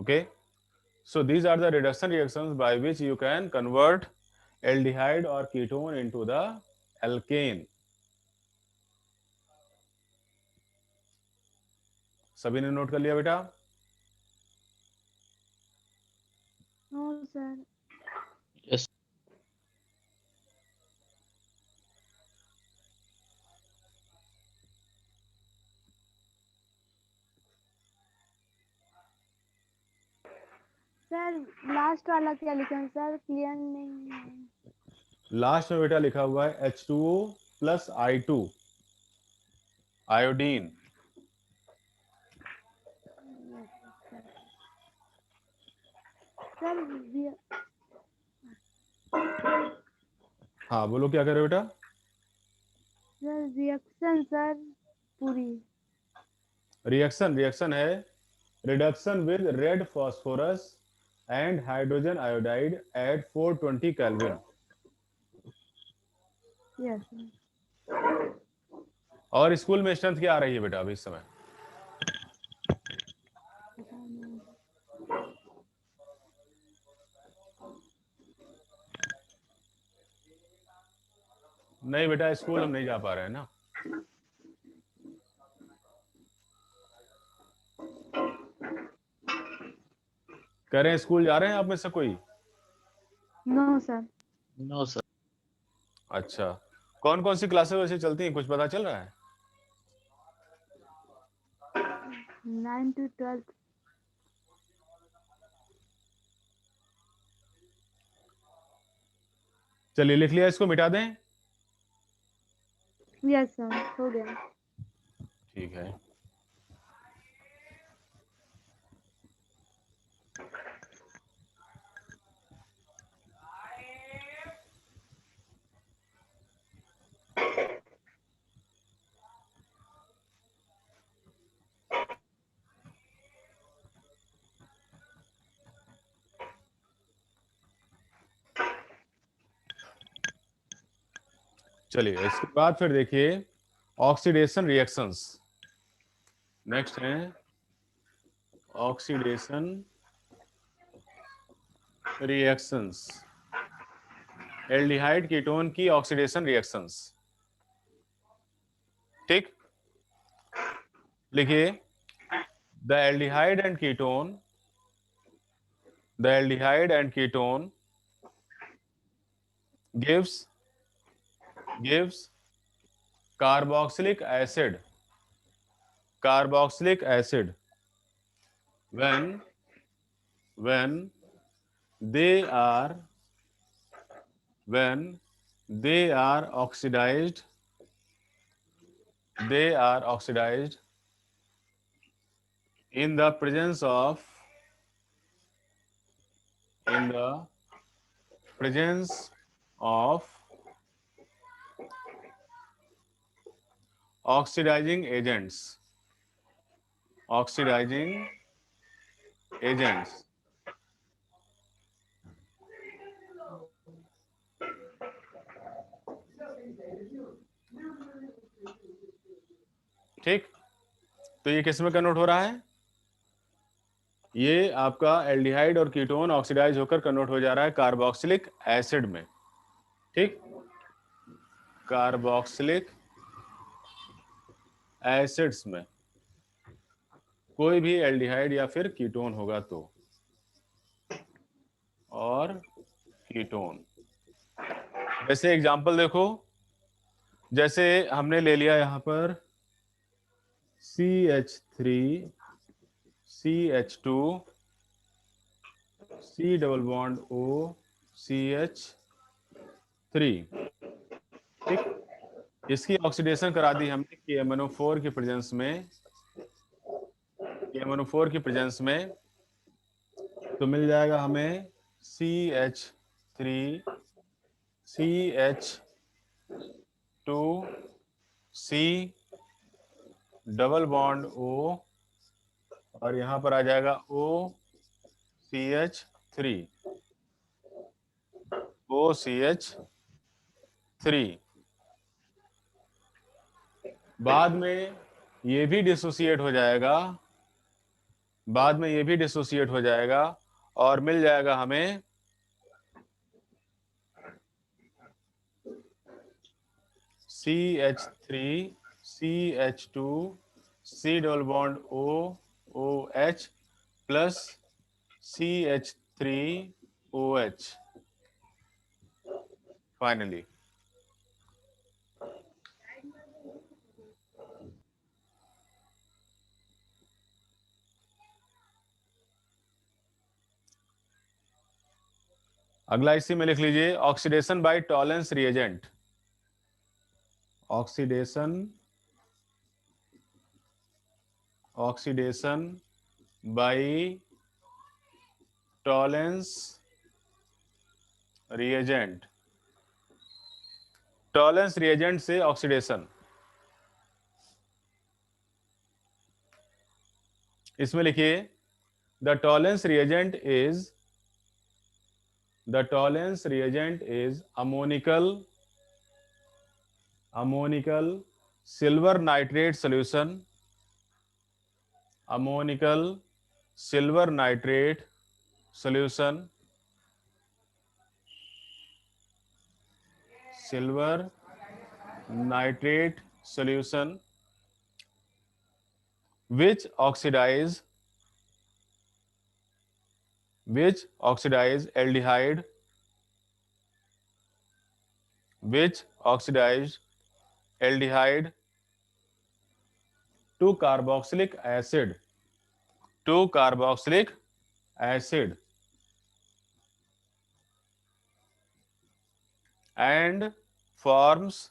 Okay, so these are the reduction reactions by which you can convert aldehyde or ketone into the alkane. सभी ने note कर लिया बेटा? No sir. Yes sir last वाला क्या लिखा है सर, क्लियर नहीं है। लास्ट में बेटा लिखा हुआ है H2O plus I2 iodine. Sir हाँ बोलो क्या कर रहे हो बेटा? सर रिएक्शन सर पूरी। रिएक्शन है reduction with red phosphorus and hydrogen iodide at 420 kelvin. Yes sir. और स्कूल में स्ट्रेंथ क्या आ रही है बेटा अभी इस समय? नहीं बेटा स्कूल हम नहीं जा पा रहे हैं ना। कह रहे हैं स्कूल जा रहे हैं आप में से कोई? No sir. No sir. अच्छा, कौन कौन सी क्लासेस वैसे चलती हैं, कुछ पता चल रहा है? 9 to 12। चलिए लिख लिया, इसको मिटा दें। यस सर हो गया। ठीक है। चलिए इसके बाद फिर देखिए ऑक्सीडेशन रिएक्शंस। नेक्स्ट है ऑक्सीडेशन रिएक्शंस, एल्डिहाइड कीटोन की ऑक्सीडेशन रिएक्शंस। ठीक, लिखिए the aldehyde and ketone, the aldehyde and ketone gives carboxylic acid when they are oxidized in the presence of oxidizing agents ठीक, तो ये किस में कन्वर्ट हो रहा है? ये आपका एल्डिहाइड और कीटोन ऑक्सीडाइज होकर कन्वर्ट हो जा रहा है कार्बोक्सिलिक एसिड में। ठीक, कार्बोक्सिलिक एसिड्स में कोई भी एल्डिहाइड या फिर कीटोन होगा तो, और कीटोन वैसे एग्जांपल देखो, जैसे हमने ले लिया यहां पर CH3 CH2 C double bond O CH3। ठीक, इसकी ऑक्सीडेशन करा दी हमने KMnO4 की प्रेजेंस में, KMnO4 की प्रेजेंस में, तो मिल जाएगा हमें CH3 CH2 C double bond O, और यहां पर आ जाएगा OCH3 OCH3। बाद में ये भी डिसोसिएट हो जाएगा बाद में ये भी डिसोसिएट हो जाएगा और मिल जाएगा हमें CH3 CH2 C double bond O OH plus CH3OH finally. अगला इसी में लिख लीजिए oxidation by Tollens reagent. Oxidation by Tollens reagent. Tollens reagent से ऑक्सीडेशन, इसमें लिखिए the Tollens reagent is ammoniacal silver nitrate solution, ammoniacal silver nitrate solution, silver nitrate solution which oxidize aldehyde, to carboxylic acid and forms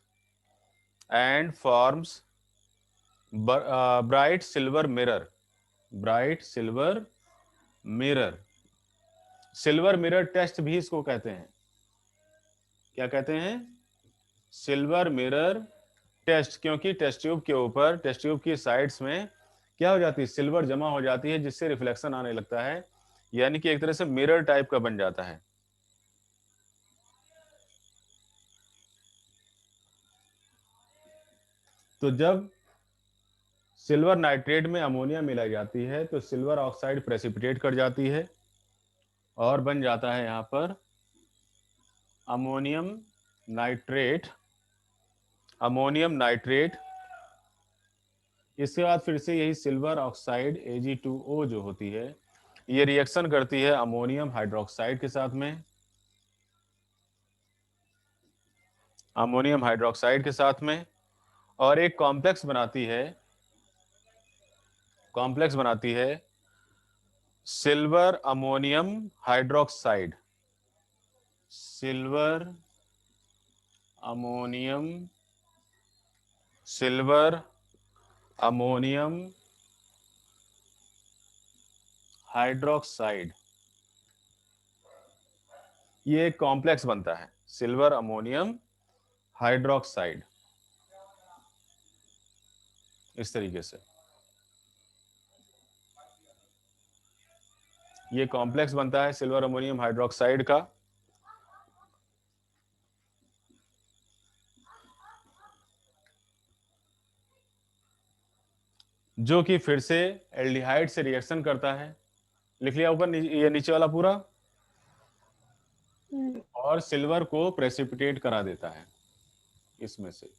bright silver mirror। Silver mirror test भी इसको कहते हैं। क्या कहते हैं? सिल्वर मिरर टेस्ट, क्योंकि test tube के ऊपर, टेस्ट ट्यूब की साइड्स में क्या हो जाती है? सिल्वर जमा हो जाती है, जिससे रिफ्लेक्शन आने लगता है, यानी कि एक तरह से मिरर टाइप का बन जाता है। तो जब सिल्वर नाइट्रेट में अमोनिया मिलाई जाती है तो सिल्वर ऑक्साइड प्रेसिपिटेट कर जाती है और बन जाता है यहां पर अमोनियम नाइट्रेट। इसके बाद फिर से यही सिल्वर ऑक्साइड Ag2O जो होती है, ये रिएक्शन करती है अमोनियम हाइड्रोक्साइड के साथ में, और एक कॉम्प्लेक्स बनाती है silver ammonium hydroxide, silver ammonium hydroxide, ये एक कॉम्प्लेक्स बनता है सिल्वर अमोनियम हाइड्रोक्साइड, इस तरीके से ये कॉम्प्लेक्स बनता है सिल्वर अमोनियम हाइड्रोक्साइड का। जो कि फिर से एल्डिहाइड से रिएक्शन करता है। लिख लिया ऊपर ये नीचे वाला पूरा, और सिल्वर को प्रेसिपिटेट करा देता है इसमें से।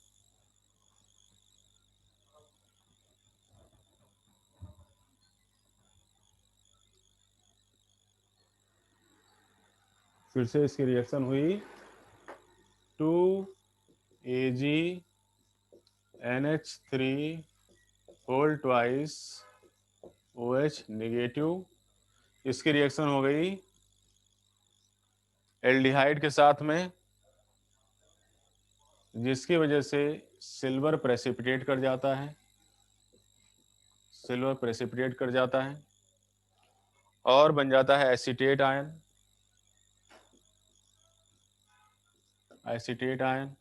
फिर से इसकी रिएक्शन हुई 2AgNH3 whole twice OH negative, इसकी रिएक्शन हो गई एल्डिहाइड के साथ में, जिसकी वजह से सिल्वर प्रेसिपिटेट कर जाता है, और बन जाता है एसीटेट आयन,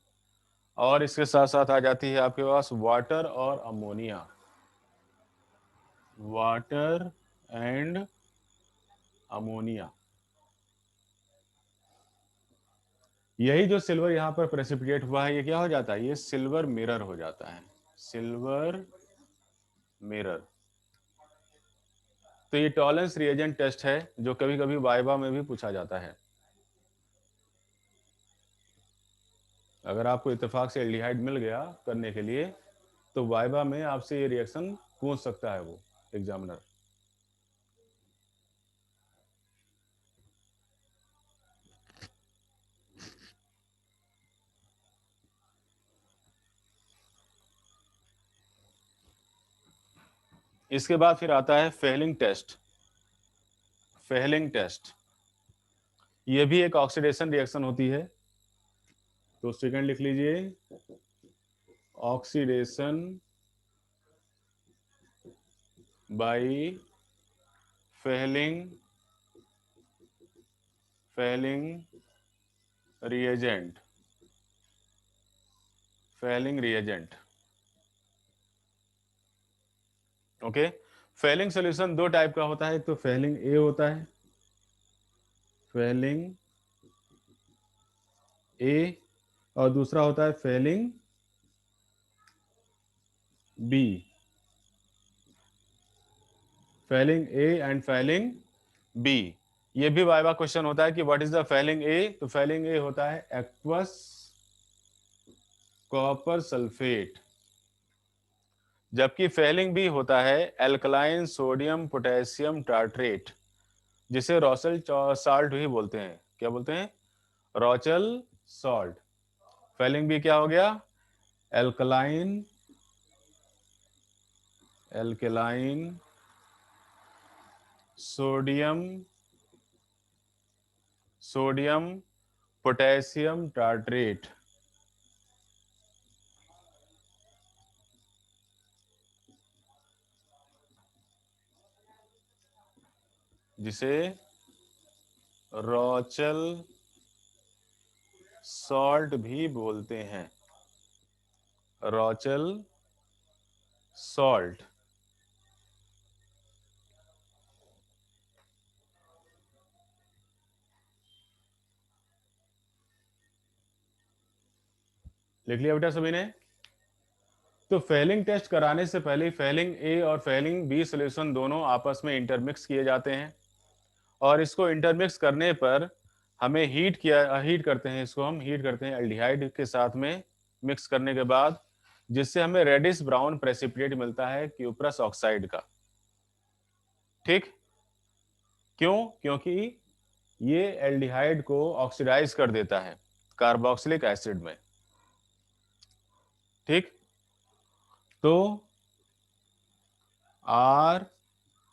और इसके साथ साथ आ जाती है आपके पास वाटर एंड अमोनिया। यही जो सिल्वर यहां पर प्रेसिपिटेट हुआ है, ये क्या हो जाता है? ये सिल्वर मिरर हो जाता है, सिल्वर मिरर। तो ये टॉलरेंस रिएजेंट टेस्ट है जो कभी कभी वाइवा में भी पूछा जाता है। अगर आपको इत्तेफाक से एल्डिहाइड मिल गया करने के लिए तो वाइवा में आपसे ये रिएक्शन पूछ सकता है वो एग्जामिनर। इसके बाद फिर आता है फेलिंग टेस्ट। फेलिंग टेस्ट ये भी एक ऑक्सीडेशन रिएक्शन होती है, तो सेकंड लिख लीजिए, oxidation by Fehling reagent. Fehling reagent, okay. Fehling solution दो टाइप का होता है, एक तो फेलिंग ए होता है, फेलिंग ए, और दूसरा होता है Fehling B. Fehling A and Fehling B, ये भी वाइवा क्वेश्चन होता है कि what is the Fehling A. तो फेलिंग ए होता है एक्वस कॉपर सल्फेट, जबकि फेलिंग बी होता है एल्कलाइन सोडियम पोटेशियम टार्ट्रेट, जिसे रॉचल साल्ट भी बोलते हैं। क्या बोलते हैं? रॉचल सॉल्ट। फेलिंग बी क्या हो गया? एल्कलाइन सोडियम पोटेशियम टार्ट्रेट, जिसे रॉचल सॉल्ट भी बोलते हैं। रॉचल सॉल्ट। लिख लिया बेटा सभी ने? तो फेलिंग टेस्ट कराने से पहले फेलिंग ए और फेलिंग बी सॉल्यूशन दोनों आपस में इंटरमिक्स किए जाते हैं, और इसको इंटरमिक्स करने पर हमें हीट करते हैं, इसको हम हीट करते हैं एल्डिहाइड के साथ में मिक्स करने के बाद, जिससे हमें रेडिश ब्राउन प्रेसिपिटेट मिलता है क्यूप्रस ऑक्साइड का। ठीक? क्यों? क्योंकि ये एल्डिहाइड को ऑक्सीडाइज कर देता है कार्बोक्सिलिक एसिड में। ठीक? तो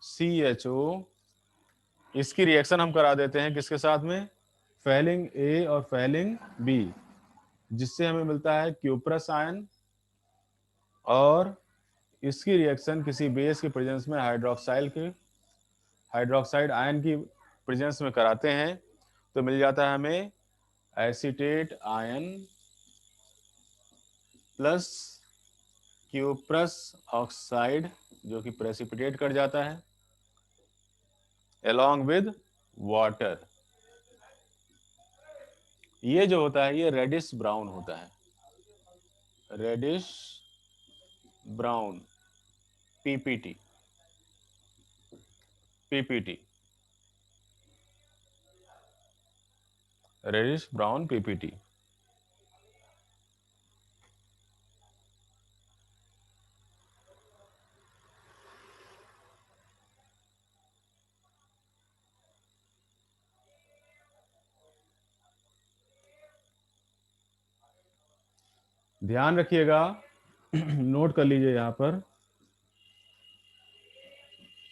RCHO, इसकी रिएक्शन हम करा देते हैं किसके साथ में? फेलिंग ए और फेलिंग बी, जिससे हमें मिलता है क्यूप्रस आयन, और इसकी रिएक्शन किसी बेस की प्रेजेंस में हाइड्रोक्साइड आयन की प्रेजेंस में कराते हैं, तो मिल जाता है हमें acetate ion plus cuprous oxide, जो कि प्रेसिपिटेट कर जाता है along with वाटर। ये जो होता है ये रेडिश ब्राउन होता है, reddish brown, PPT. Reddish brown PPT. ध्यान रखिएगा, नोट कर लीजिए यहां पर,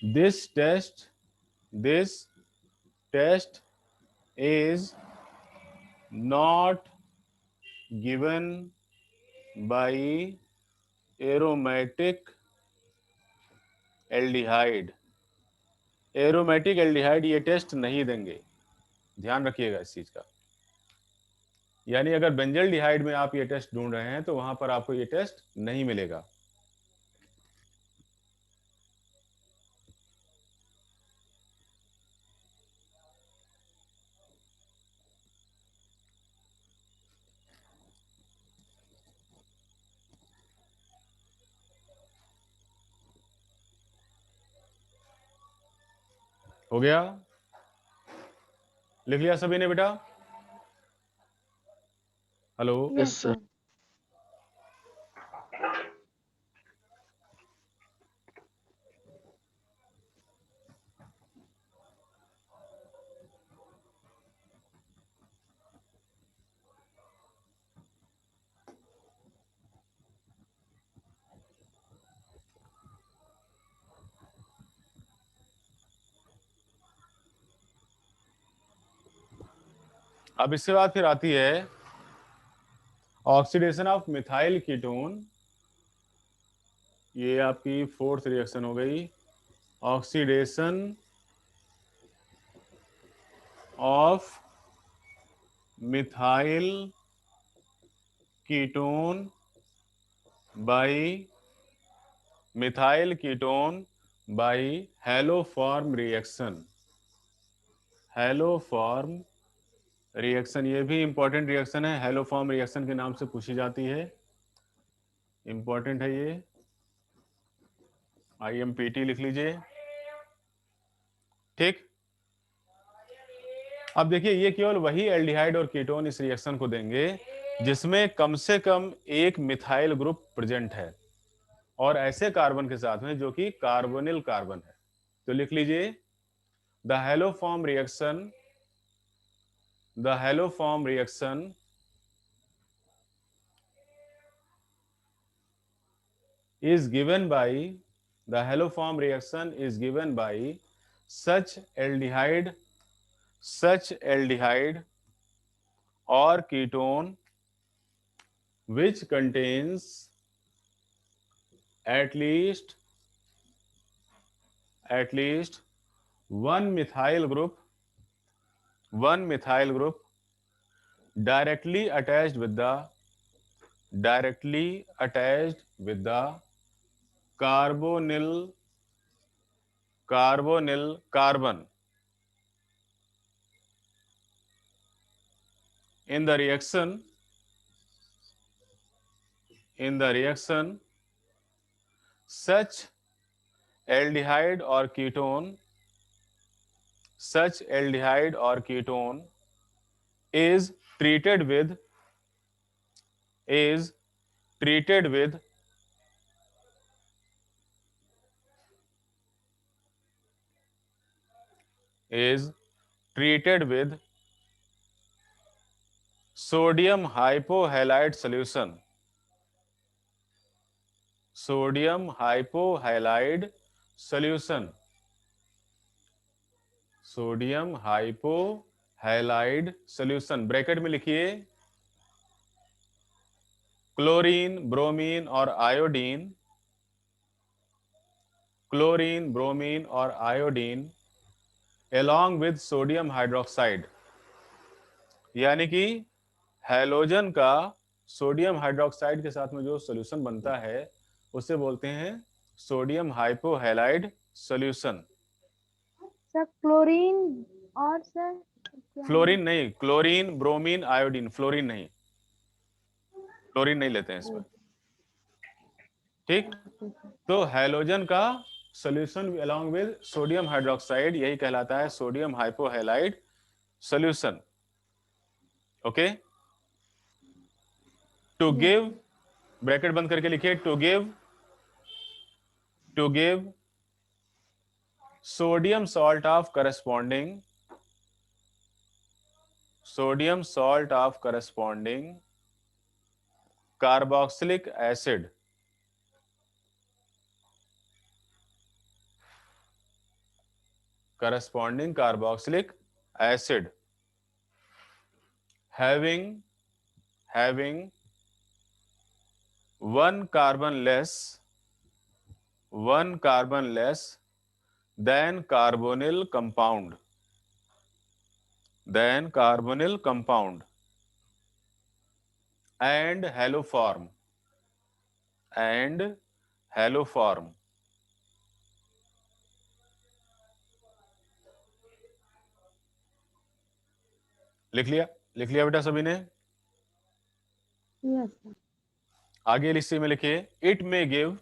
this test is not given by aromatic aldehyde. Aromatic aldehyde ये टेस्ट नहीं देंगे, ध्यान रखिएगा इस चीज का। यानी अगर बेंजल्डिहाइड में आप ये टेस्ट ढूंढ रहे हैं तो वहां पर आपको ये टेस्ट नहीं मिलेगा। हो गया? लिख लिया सभी ने बेटा? हेलो? Yes sir. अब इसके बाद फिर आती है ऑक्सीडेशन ऑफ मिथाइल कीटोन। ये आपकी फोर्थ रिएक्शन हो गई, oxidation of methyl ketone by methyl ketone by haloform reaction. Haloform reaction, ये भी इंपॉर्टेंट रिएक्शन है, हैलोफॉर्म रिएक्शन के नाम से पूछी जाती है, इंपॉर्टेंट है ये, IMPT लिख लीजिए। ठीक, अब देखिए ये केवल वही एल्डिहाइड और कीटोन इस रिएक्शन को देंगे जिसमें कम से कम एक मिथाइल ग्रुप प्रेजेंट है और ऐसे कार्बन के साथ में जो कि कार्बोनिल कार्बन है। तो लिख लीजिए the haloform reaction, the haloform reaction is given by, the haloform reaction is given by such aldehyde or ketone which contains at least one methyl group directly attached with the carbonyl carbon. In the reaction, such aldehyde or ketone is treated with sodium hypohalite solution. Sodium hypohalide solution. Sodium hypohalide solution, bracket में लिखिए chlorine, bromine और iodine, chlorine, bromine और iodine along with sodium hydroxide, यानी कि halogen का sodium hydroxide के साथ में जो सॉल्यूशन बनता है उसे बोलते हैं sodium hypohalide solution. Sir chlorine और सर क्या? फ्लोरीन नहीं, क्लोरीन, ब्रोमीन, आयोडीन, फ्लोरीन नहीं, फ्लोरीन नहीं लेते हैं इसमें। ठीक, तो हैलोजन का solution along with sodium hydroxide यही कहलाता है sodium hypohalide solution. Okay, to give, bracket बंद करके लिखिए to give sodium salt of corresponding carboxylic acid, corresponding carboxylic acid having one carbon less than carbonyl compound, and haloform लिख लिया बेटा सभी ने? Yes sir. आगे लिस्ट में लिखिए it may give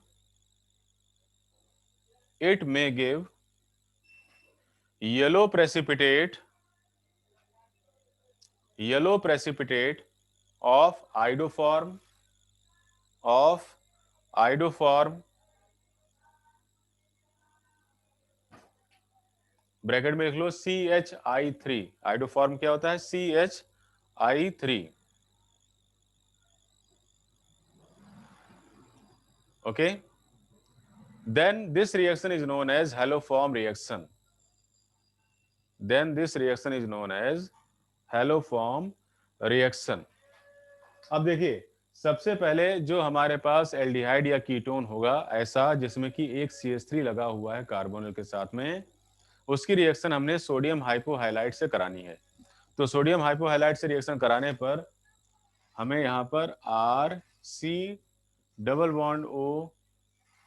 yellow precipitate of iodoform bracket में लिख लो CHI3। आइडोफॉर्म क्या होता है? CHI3। Okay, then this reaction is known as haloform reaction. अब देखिए, सबसे पहले जो हमारे पास एल्डिहाइड या कीटोन होगा ऐसा जिसमें कि एक CH3 लगा हुआ है कार्बोनिल के साथ में, उसकी रिएक्शन हमने सोडियम हाइपोहाइलाइट से करानी है। तो सोडियम हाइपोहाइलाइट से रिएक्शन कराने पर हमें यहाँ पर RC double bond O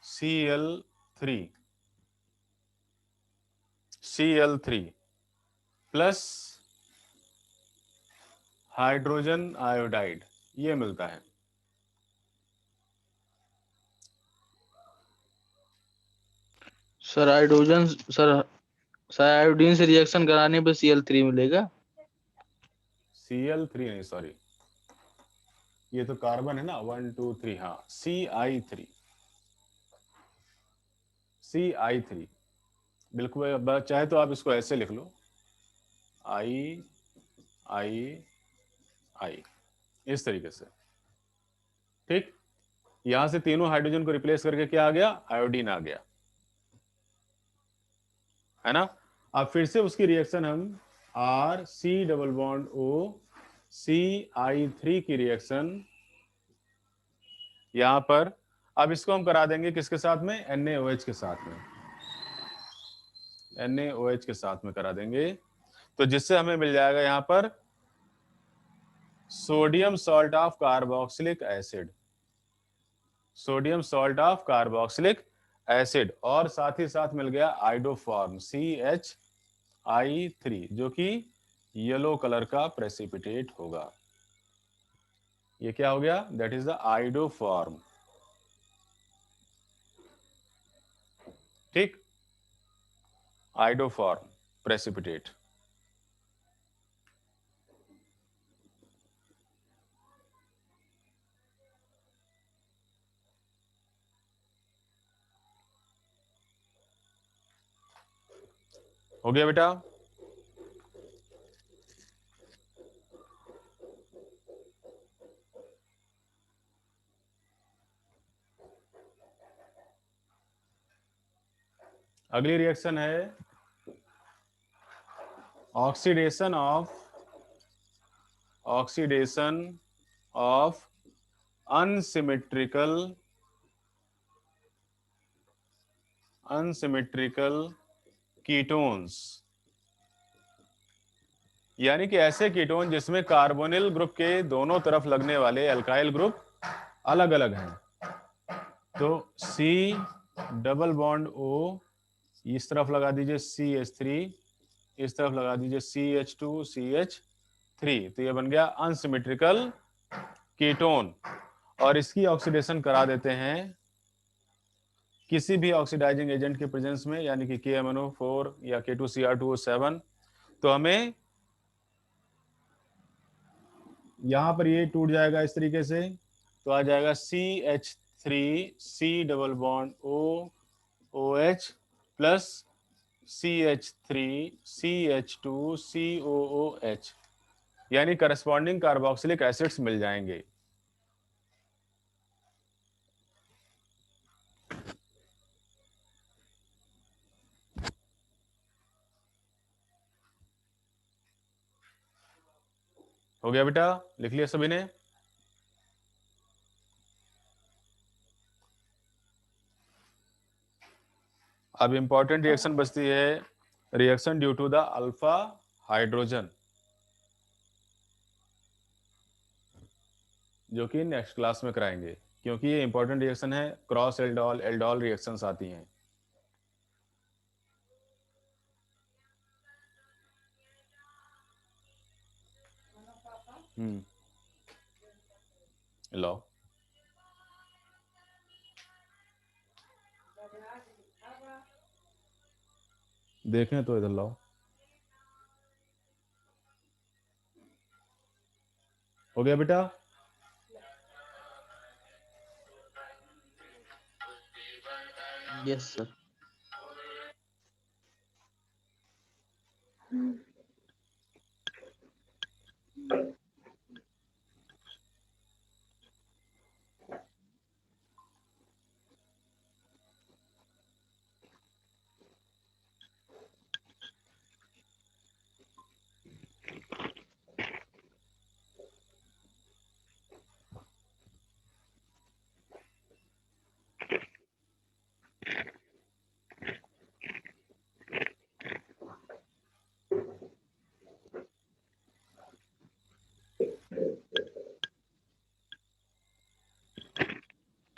Cl3 plus hydrogen iodide ये मिलता है। Sir hydrogen sir sir iodine से रिएक्शन कराने पर Cl3 मिलेगा। Cl3 नहीं, सॉरी, ये तो कार्बन है ना, 1 2 3, हाँ CI3 बिल्कुल। चाहे तो आप इसको ऐसे लिख लो, I इस तरीके से, ठीक। यहां से तीनों हाइड्रोजन को रिप्लेस करके क्या आ गया? आयोडीन आ गया, है ना। अब फिर से उसकी रिएक्शन हम RC double bond O CI3 की रिएक्शन यहां पर, अब इसको हम करा देंगे किसके साथ में? NaOH के साथ में, NaOH के साथ में करा देंगे। तो जिससे हमें मिल जाएगा यहां पर sodium salt of carboxylic acid, और साथ ही साथ मिल गया आइडोफॉर्म CHI3 जो कि येलो कलर का प्रेसिपिटेट होगा। ये क्या हो गया? दैट इज द आइडोफॉर्म, ठीक, आइडोफॉर्म प्रेसिपिटेट। हो गया बेटा? अगली रिएक्शन है ऑक्सीडेशन ऑफ अनसिमेट्रिकल कीटोन्स, यानी कि ऐसे कीटोन जिसमें कार्बोनिल ग्रुप के दोनों तरफ लगने वाले अल्काइल ग्रुप अलग अलग हैं। तो C डबल बॉन्ड O इस तरफ लगा दीजिए CH3, इस तरफ लगा दीजिए CH2 CH3, तो ये बन गया अनसिमेट्रिकल कीटोन। और इसकी ऑक्सीडेशन करा देते हैं किसी भी ऑक्सीडाइजिंग एजेंट के प्रेजेंस में, यानी कि KMnO4 या K2Cr2O7। तो हमें यहां पर ये टूट जाएगा इस तरीके से, तो आ जाएगा CH3 C double bond OH plus CH3 CH2 COOH, यानी करस्पॉन्डिंग कार्बोक्सिलिक एसिड्स मिल जाएंगे। हो गया बेटा? लिख लिया सभी ने? अब इंपॉर्टेंट रिएक्शन बचती है reaction due to the alpha hydrogen, जो कि नेक्स्ट क्लास में कराएंगे, क्योंकि ये इंपॉर्टेंट रिएक्शन है। क्रॉस एल्डोल एल्डोल रिएक्शंस आती हैं। लो, देखें तो इधर लाओ। हो गया बेटा? Yes sir.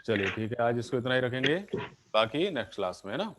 चलिए ठीक है, आज इसको इतना ही रखेंगे, बाकी नेक्स्ट क्लास में, है ना।